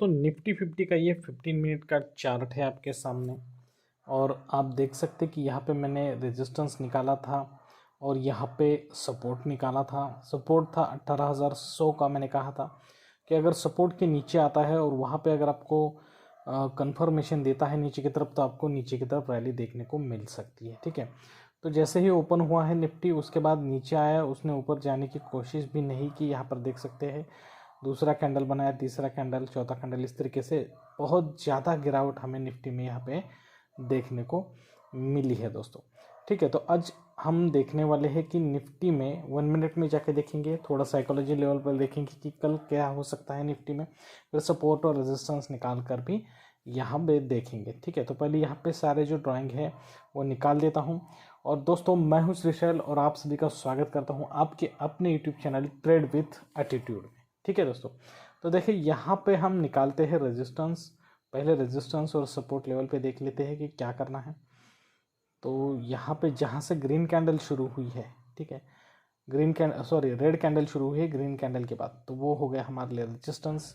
दोस्तों निफ्टी 50 का ये 15 मिनट का चार्ट है आपके सामने और आप देख सकते कि यहाँ पे मैंने रेजिस्टेंस निकाला था और यहाँ पे सपोर्ट निकाला था। सपोर्ट था 18,100 का। मैंने कहा था कि अगर सपोर्ट के नीचे आता है और वहाँ पे अगर आपको कंफर्मेशन देता है नीचे की तरफ तो आपको नीचे की तरफ रैली देखने को मिल सकती है। ठीक है, तो जैसे ही ओपन हुआ है निफ्टी उसके बाद नीचे आया, उसने ऊपर जाने की कोशिश भी नहीं की। यहाँ पर देख सकते हैं दूसरा कैंडल बनाया, तीसरा कैंडल, चौथा कैंडल, इस तरीके से बहुत ज़्यादा गिरावट हमें निफ्टी में यहाँ पे देखने को मिली है दोस्तों। ठीक है, तो आज हम देखने वाले हैं कि निफ्टी में 1 मिनट में जाके देखेंगे, थोड़ा साइकोलॉजी लेवल पर देखेंगे कि कल क्या हो सकता है निफ्टी में, फिर सपोर्ट और रेजिस्टेंस निकाल कर भी यहाँ पे देखेंगे। ठीक है, तो पहले यहाँ पे सारे जो ड्राइंग है वो निकाल देता हूँ। और दोस्तों मैं हूँ श्रीशैल और आप सभी का स्वागत करता हूँ आपके अपने YouTube channel trade with attitude में। ठीक है दोस्तों, तो देखिए यहाँ पे हम निकालते हैं रेजिस्टेंस। पहले रेजिस्टेंस और सपोर्ट लेवल पे देख लेते हैं कि क्या करना है। तो यहाँ पे जहाँ से ग्रीन कैंडल शुरू हुई है, ठीक है, रेड कैंडल शुरू हुई है ग्रीन कैंडल के बाद, तो वो हो गया हमारे लिए रेजिस्टेंस।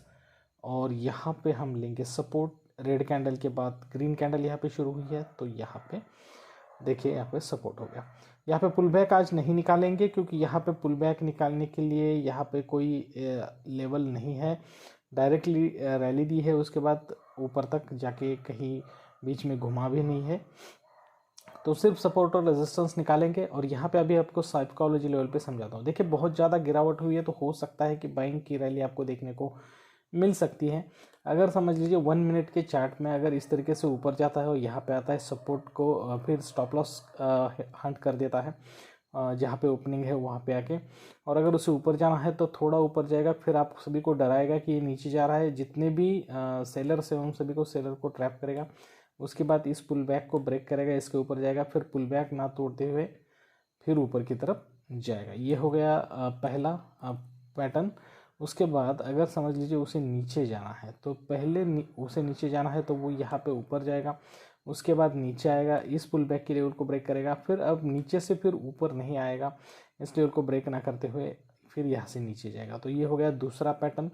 और यहाँ पे हम लेंगे सपोर्ट। रेड कैंडल के बाद ग्रीन कैंडल यहाँ पे शुरू हुई है तो यहाँ पे देखिए यहाँ पे सपोर्ट हो गया। यहाँ पे पुल बैक आज नहीं निकालेंगे क्योंकि यहाँ पे पुल बैक निकालने के लिए यहाँ पे कोई लेवल नहीं है। डायरेक्टली रैली दी है, उसके बाद ऊपर तक जाके कहीं बीच में घुमा भी नहीं है, तो सिर्फ सपोर्ट और रेजिस्टेंस निकालेंगे। और यहाँ पे अभी आपको साइकोलॉजी लेवल पे समझाता हूँ। देखिए बहुत ज़्यादा गिरावट हुई है तो हो सकता है कि बाइंग की रैली आपको देखने को मिल सकती है। अगर समझ लीजिए 1 मिनट के चार्ट में अगर इस तरीके से ऊपर जाता है और यहाँ पे आता है सपोर्ट को, फिर स्टॉप लॉस हंट कर देता है जहाँ पे ओपनिंग है वहाँ पे आके, और अगर उसे ऊपर जाना है तो थोड़ा ऊपर जाएगा, फिर आप सभी को डराएगा कि ये नीचे जा रहा है। जितने भी सेलर्स हैं उन सभी को, सेलर को ट्रैप करेगा। उसके बाद इस पुल बैक को ब्रेक करेगा, इसके ऊपर जाएगा, फिर पुल बैक ना तोड़ते हुए फिर ऊपर की तरफ जाएगा। ये हो गया पहला पैटर्न। उसके बाद अगर समझ लीजिए उसे नीचे जाना है तो पहले उसे नीचे जाना है तो वो यहाँ पे ऊपर जाएगा, उसके बाद नीचे आएगा, इस पुल बैक के लेवल को ब्रेक करेगा, फिर अब नीचे से फिर ऊपर नहीं आएगा, इस लेवल को ब्रेक ना करते हुए फिर यहाँ से नीचे जाएगा। तो ये हो गया दूसरा पैटर्न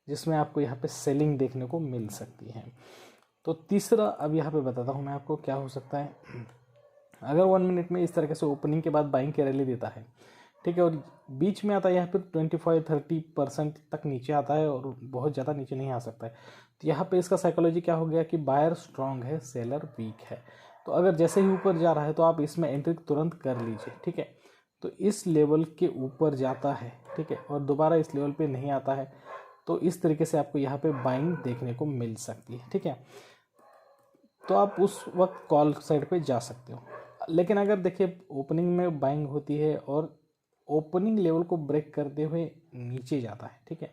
जिसमें आपको यहाँ पे सेलिंग देखने को मिल सकती है। तो तीसरा अब यहाँ पे बताता हूँ मैं आपको क्या हो सकता है। अगर 1 मिनट में इस तरीके से ओपनिंग के बाद बाइंग की रैली देता है, ठीक है, और बीच में आता है यहाँ पे 25-30% तक नीचे आता है और बहुत ज़्यादा नीचे नहीं आ सकता है, तो यहाँ पे इसका साइकोलॉजी क्या हो गया कि बायर स्ट्रांग है, सेलर वीक है। तो अगर जैसे ही ऊपर जा रहा है तो आप इसमें एंट्री तुरंत कर लीजिए। ठीक है, तो इस लेवल के ऊपर जाता है, ठीक है, और दोबारा इस लेवल पे नहीं आता है तो इस तरीके से आपको यहाँ पे बाइंग देखने को मिल सकती है। ठीक है, तो आप उस वक्त कॉल साइड पे जा सकते हो। लेकिन अगर देखिए ओपनिंग में बाइंग होती है और ओपनिंग लेवल को ब्रेक करते हुए नीचे जाता है, ठीक है,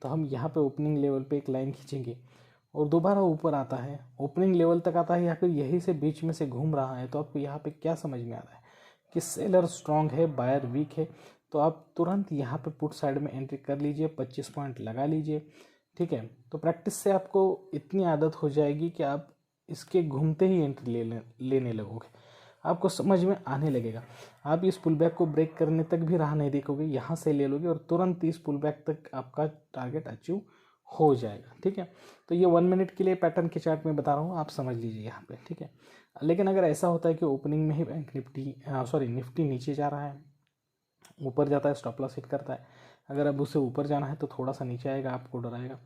तो हम यहाँ पे ओपनिंग लेवल पे एक लाइन खींचेंगे और दोबारा ऊपर आता है, ओपनिंग लेवल तक आता है या फिर यहीं से बीच में से घूम रहा है, तो आपको यहाँ पे क्या समझ में आ रहा है कि सेलर स्ट्रांग है, बायर वीक है, तो आप तुरंत यहाँ पे पुट साइड में एंट्री कर लीजिए, 25 पॉइंट लगा लीजिए। ठीक है, तो प्रैक्टिस से आपको इतनी आदत हो जाएगी कि आप इसके घूमते ही एंट्री लेने लगोगे, आपको समझ में आने लगेगा। आप इस पुल बैक को ब्रेक करने तक भी राह नहीं देखोगे, यहाँ से ले लोगे और तुरंत इस पुल बैक तक आपका टारगेट अचीव हो जाएगा। ठीक है, तो ये 1 मिनट के लिए पैटर्न के चार्ट में बता रहा हूँ, आप समझ लीजिए यहाँ पे। ठीक है, लेकिन अगर ऐसा होता है कि ओपनिंग में ही निफ्टी नीचे जा रहा है, ऊपर जाता है, स्टॉप लॉस हिट करता है, अगर अब उसे ऊपर जाना है तो थोड़ा सा नीचे आएगा, आपको डराएगा,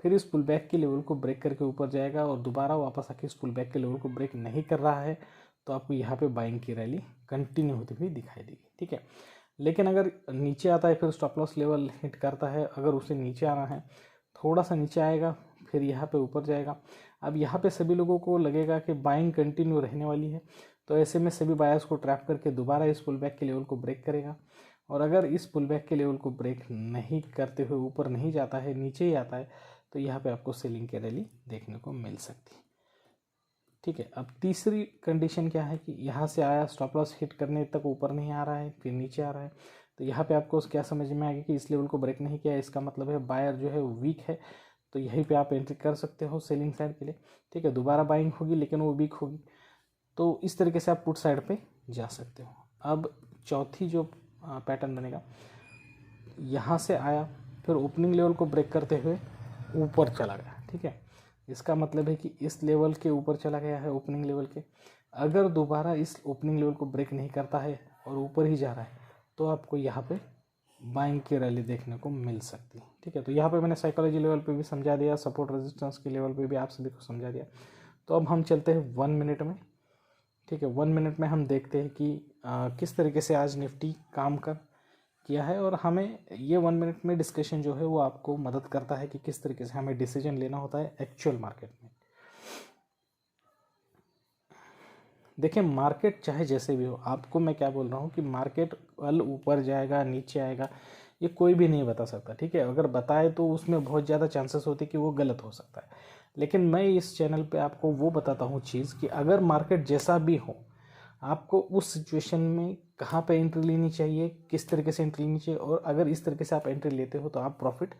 फिर इस पुल बैक के लेवल को ब्रेक करके ऊपर जाएगा और दोबारा वापस आके इस पुल बैक के लेवल को ब्रेक नहीं कर रहा है, तो आपको यहाँ पे बाइंग की रैली कंटिन्यू होती हुई दिखाई देगी। ठीक है, लेकिन अगर नीचे आता है फिर स्टॉप लॉस लेवल हिट करता है, अगर उसे नीचे आना है थोड़ा सा नीचे आएगा, फिर यहाँ पे ऊपर जाएगा। अब यहाँ पे सभी लोगों को लगेगा कि बाइंग कंटिन्यू रहने वाली है, तो ऐसे में सभी बायर्स को ट्रैप करके दोबारा इस पुल बैक के लेवल को ब्रेक करेगा, और अगर इस पुल बैक के लेवल को ब्रेक नहीं करते हुए ऊपर नहीं जाता है, नीचे ही आता है, तो यहाँ पे आपको सेलिंग की रैली देखने को मिल सकती है। ठीक है, अब तीसरी कंडीशन क्या है कि यहाँ से आया, स्टॉप लॉस हिट करने तक ऊपर नहीं आ रहा है, फिर नीचे आ रहा है, तो यहाँ पे आपको क्या समझ में आएगा कि इस लेवल को ब्रेक नहीं किया, इसका मतलब है बायर जो है वो वीक है, तो यहीं पे आप एंट्री कर सकते हो सेलिंग साइड के लिए। ठीक है, दोबारा बाइंग होगी लेकिन वो वीक होगी, तो इस तरीके से आप पुट साइड पे जा सकते हो। अब चौथी जो पैटर्न बनेगा, यहाँ से आया, फिर ओपनिंग लेवल को ब्रेक करते हुए ऊपर चला गया, ठीक है। इसका मतलब है कि इस लेवल के ऊपर चला गया है, ओपनिंग लेवल के। अगर दोबारा इस ओपनिंग लेवल को ब्रेक नहीं करता है और ऊपर ही जा रहा है तो आपको यहाँ पे बाइंग की रैली देखने को मिल सकती है, ठीक है। तो यहाँ पे मैंने साइकोलॉजी लेवल पे भी समझा दिया, सपोर्ट रेजिस्टेंस के लेवल पे भी आप सभी को समझा दिया। तो अब हम चलते हैं 1 मिनट में, ठीक है। 1 मिनट में हम देखते हैं कि किस तरीके से आज निफ्टी काम कर किया है, और हमें ये 1 मिनट में डिस्कशन जो है वो आपको मदद करता है कि किस तरीके से हमें डिसीजन लेना होता है एक्चुअल मार्केट में। देखिए, मार्केट चाहे जैसे भी हो, आपको मैं क्या बोल रहा हूँ कि मार्केट कल ऊपर जाएगा नीचे आएगा ये कोई भी नहीं बता सकता, ठीक है। अगर बताए तो उसमें बहुत ज़्यादा चांसेस होते कि वो गलत हो सकता है। लेकिन मैं इस चैनल पे आपको वो बताता हूँ चीज़ कि अगर मार्केट जैसा भी हो, आपको उस सिचुएशन में कहाँ पे एंट्री लेनी चाहिए, किस तरीके से एंट्री लेनी चाहिए, और अगर इस तरीके से आप एंट्री लेते हो तो आप प्रॉफिट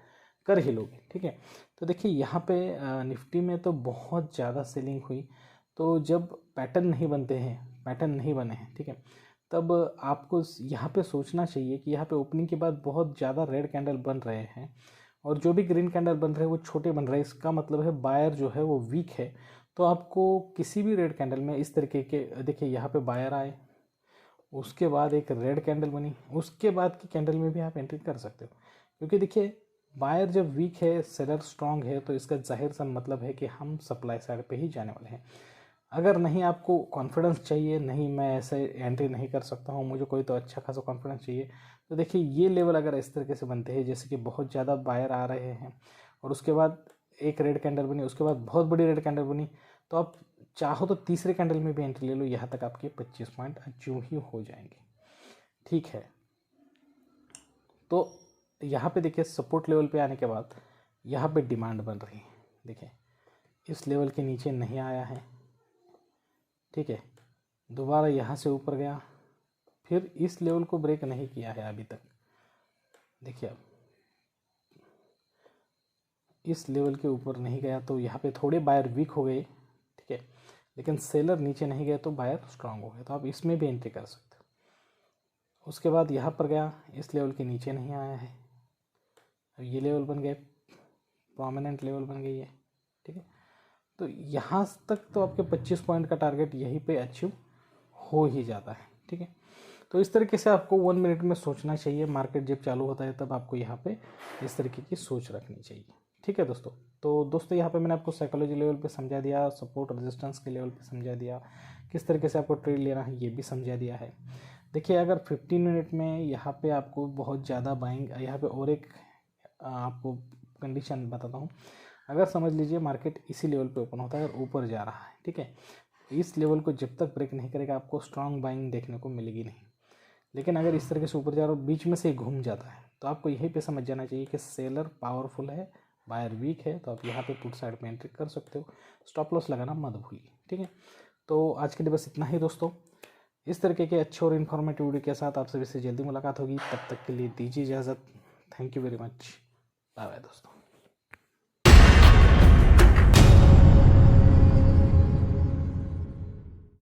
कर ही लोगे, ठीक है। तो देखिए यहाँ पे निफ्टी में तो बहुत ज़्यादा सेलिंग हुई। तो जब पैटर्न नहीं बनते हैं, पैटर्न नहीं बने हैं, ठीक है, तब आपको यहाँ पे सोचना चाहिए कि यहाँ पे ओपनिंग के बाद बहुत ज़्यादा रेड कैंडल बन रहे हैं, और जो भी ग्रीन कैंडल बन रहे हैं वो छोटे बन रहे हैं। इसका मतलब है बायर जो है वो वीक है। तो आपको किसी भी रेड कैंडल में इस तरीके के, देखिए यहाँ पे बायर आए, उसके बाद एक रेड कैंडल बनी, उसके बाद की कैंडल में भी आप एंट्री कर सकते हो। क्योंकि देखिए बायर जब वीक है, सेलर स्ट्रांग है, तो इसका जाहिर सा मतलब है कि हम सप्लाई साइड पे ही जाने वाले हैं। अगर नहीं आपको कॉन्फिडेंस चाहिए, नहीं मैं ऐसे एंट्री नहीं कर सकता हूँ, मुझे कोई तो अच्छा खासा कॉन्फिडेंस चाहिए, तो देखिए ये लेवल अगर इस तरीके से बनते हैं जैसे कि बहुत ज़्यादा बायर आ रहे हैं और उसके बाद एक रेड कैंडल बनी, उसके बाद बहुत बड़ी रेड कैंडल बनी, तो आप चाहो तो तीसरे कैंडल में भी एंट्री ले लो, यहाँ तक आपके 25 पॉइंट अचीव ही हो जाएंगे, ठीक है। तो यहाँ पे देखिए सपोर्ट लेवल पे आने के बाद यहाँ पे डिमांड बन रही है, देखिए इस लेवल के नीचे नहीं आया है, ठीक है। दोबारा यहाँ से ऊपर गया, फिर इस लेवल को ब्रेक नहीं किया है अभी तक। देखिए अब इस लेवल के ऊपर नहीं गया तो यहाँ पे थोड़े बायर वीक हो गए, ठीक है, लेकिन सेलर नीचे नहीं गए तो बायर स्ट्रांग हो गए, तो आप इसमें भी एंट्री कर सकते हो। उसके बाद यहाँ पर गया, इस लेवल के नीचे नहीं आया है, अब ये लेवल बन गए, प्रोमिनेंट लेवल बन गई है, ठीक है। तो यहाँ तक तो आपके 25 पॉइंट का टारगेट यहीं पे अचीव हो ही जाता है, ठीक है। तो इस तरीके से आपको 1 मिनट में सोचना चाहिए। मार्केट जब चालू होता है तब आपको यहाँ पे इस तरीके की सोच रखनी चाहिए, ठीक है दोस्तों। तो दोस्तों यहाँ पे मैंने आपको साइकोलॉजी लेवल पे समझा दिया, सपोर्ट रेजिस्टेंस के लेवल पे समझा दिया, किस तरीके से आपको ट्रेड लेना है ये भी समझा दिया है। देखिए अगर 15 मिनट में यहाँ पे आपको बहुत ज़्यादा बाइंग, यहाँ पे और एक आपको कंडीशन बताता हूँ। अगर समझ लीजिए मार्केट इसी लेवल पे ओपन होता है और ऊपर जा रहा है, ठीक है, इस लेवल को जब तक ब्रेक नहीं करेगा आपको स्ट्रांग बाइंग देखने को मिलेगी नहीं। लेकिन अगर इस तरीके से ऊपर जा रहा है बीच में से घूम जाता है तो आपको यहीं पे समझ जाना चाहिए कि सेलर पावरफुल है, बायर वीक है, तो आप यहाँ पे पुट साइड में एंट्री कर सकते हो। स्टॉप लॉस लगाना मत भूलिए, ठीक है। तो आज के लिए बस इतना ही दोस्तों। इस तरीके के अच्छे और इन्फॉर्मेटिव वीडियो के साथ आप सभी से जल्दी मुलाकात होगी, तब तक के लिए दीजिए इजाज़त। Thank you very much, bye bye दोस्तों।